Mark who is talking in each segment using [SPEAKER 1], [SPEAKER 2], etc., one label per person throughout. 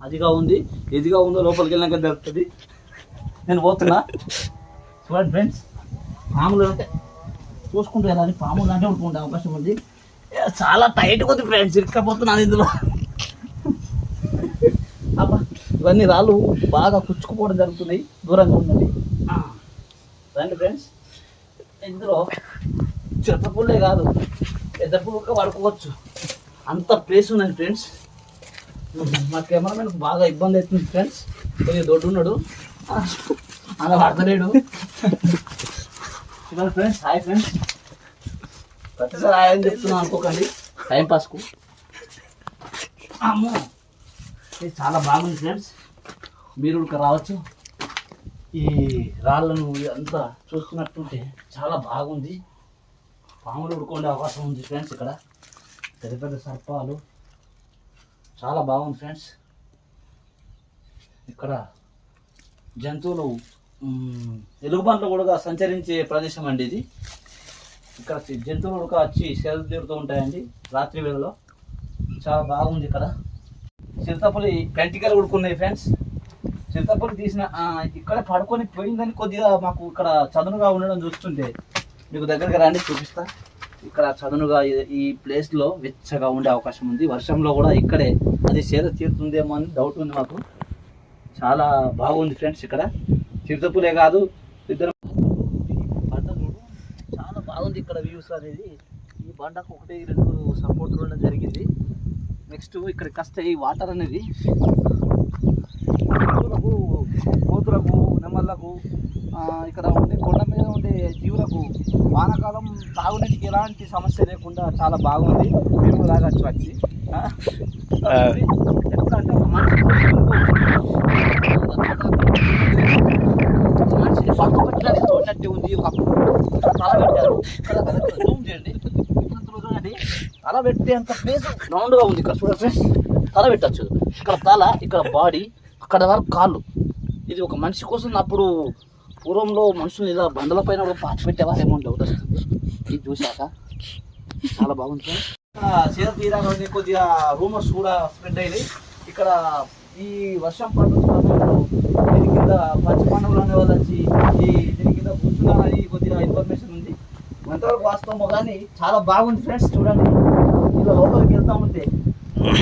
[SPEAKER 1] అదిగా ఉంది, ఎదిగా ఉందో లోపలికి వెళ్ళాక తెలుస్తుంది. నేను పోతున్నా. చూడండి ఫ్రెండ్స్, పాములు అంటే చూసుకుంటూ వెళ్ళాలి. పాములు అంటే ఉంటుండే అవకాశం ఉంది. చాలా టైట్గా ఉంది ఫ్రెండ్స్, ఇరుక్కపోతున్నాను ఇందులో. అబ్బా, ఇవన్నీ రాళ్ళు బాగా కుచ్చుకుపోవడం జరుగుతున్నాయి. దూరంగా ఉందండి. రండి ఫ్రెండ్స్, ఇందులో చిరపపుల్లే కాదు, పెద్ద పుల్ల పడుకోవచ్చు, అంత ప్లేస్ ఉందండి ఫ్రెండ్స్. మా కెమెరామెన్ బాగా ఇబ్బంది అవుతుంది ఫ్రెండ్స్. కొద్దిగా దొడ్డు ఉన్నాడు, అలా పడతలేడు. చూడండి ఫ్రెండ్స్, హాయ్ ఫ్రెండ్స్. ప్రతిసారి హాయ్ అని చెప్తున్నాను అనుకోకండి, టైంపాస్కు. అమ్మో, ఇది చాలా బాగుంది ఫ్రెండ్స్, మీరు కూడా రావచ్చు. ఈ రాళ్ళను అంతా చూస్తున్నట్టుంటే చాలా బాగుంది. పాములు ఉడుకోండే అవకాశం ఉంది ఫ్రెండ్స్. ఇక్కడ పెద్ద పెద్ద సర్పాలు, చాలా బాగుంది ఫ్రెండ్స్. ఇక్కడ జంతువులు, ఎలుగుబంట్లు కూడా సంచరించే ప్రదేశం అండి ఇది. ఇక్కడ జంతువులు కూడా వచ్చి సేద తీరుతూ ఉంటాయండి రాత్రి వేళలో. చాలా బాగుంది. ఇక్కడ చిరుతపులి పెంటికలు ఉడుకున్నాయి ఫ్రెండ్స్. చిరుతపులి తీసిన ఇక్కడ పడుకొని పోయిందని కొద్దిగా మాకు ఇక్కడ చదునుగా ఉండడం చూస్తుంటే, మీకు దగ్గరికి రండి చూపిస్తా. ఇక్కడ చదునుగా ఈ ప్లేస్లో వెచ్చగా ఉండే అవకాశం ఉంది. వర్షంలో కూడా ఇక్కడే అది సేద తీరుతుందేమో అని డౌట్ ఉంది మాకు. చాలా బాగుంది ఫ్రెండ్స్. ఇక్కడ చిరుతపులే కాదు, ఇద్దరు బండలు చాలా బాగుంది. ఇక్కడ వ్యూస్ అనేది ఈ బండకు 1-2 సపోర్ట్ ఉండడం జరిగింది. నెక్స్ట్ ఇక్కడ కాస్త ఈ వాటర్ అనేది కోతులకు, నెమళ్ళకు, ఇక్కడ ఉండే కొండ మీద ఉండే జీవులకు వానాకాలం తాగునీటికి ఎలాంటి సమస్య లేకుండా చాలా బాగుంది. మేము తాగచ్చు వచ్చి. ఎట్లా అంటే మనిషిని పక్క పెట్టడానికి చూడనట్టు ఉంది. తల పెట్టారు, జూమ్ చేయండి, చూడండి. తల పెట్టే అంత ప్లేస్ రౌండ్గా ఉంది. ఇక్కడ చూడండి ఫ్రెండ్స్, తల పెట్టచ్చు. ఇక్కడ తల, ఇక్కడ బాడీ, అక్కడ వరకు కాళ్ళు. ఇది ఒక మనిషి కోసం అప్పుడు పూర్వంలో మనుషులు ఇలా బండల పైన కూడా పాచి పెట్టేవారేమో డౌట్ వస్తుంది ఇది చూశాక. చాలా బాగుంది ఫ్రెండ్స్. సేద తీరాలని కొద్దిగా రూమర్స్ కూడా స్ప్రెడ్ అయినాయి. ఇక్కడ ఈ వర్షం పడుతున్న దీని కింద పచ్చి పండుగలు అనే వాళ్ళు వచ్చి దీని కింద కూర్చున్నారని కొద్దిగా ఇన్ఫర్మేషన్ ఉంది. ఎంతవరకు వాస్తవమో కానీ చాలా బాగుంది ఫ్రెండ్స్. చూడండి, ఇలా లోపలికి వెళ్తా ఉంటే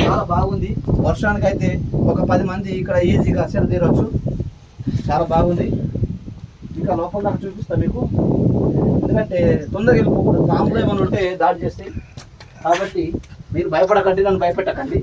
[SPEAKER 1] చాలా బాగుంది. వర్షానికి అయితే ఒక 10 మంది ఇక్కడ ఈజీగా సేద తీరవచ్చు. చాలా బాగుంది. ఇంకా లోపల దాకా చూపిస్తా మీకు, ఎందుకంటే తొందరగా వెళ్ళిపోకూడదు. పాములు ఏమైనా ఉంటే దాడి చేస్తాయి. కాబట్టి మీరు భయపడకండి, నన్ను భయపెట్టకండి.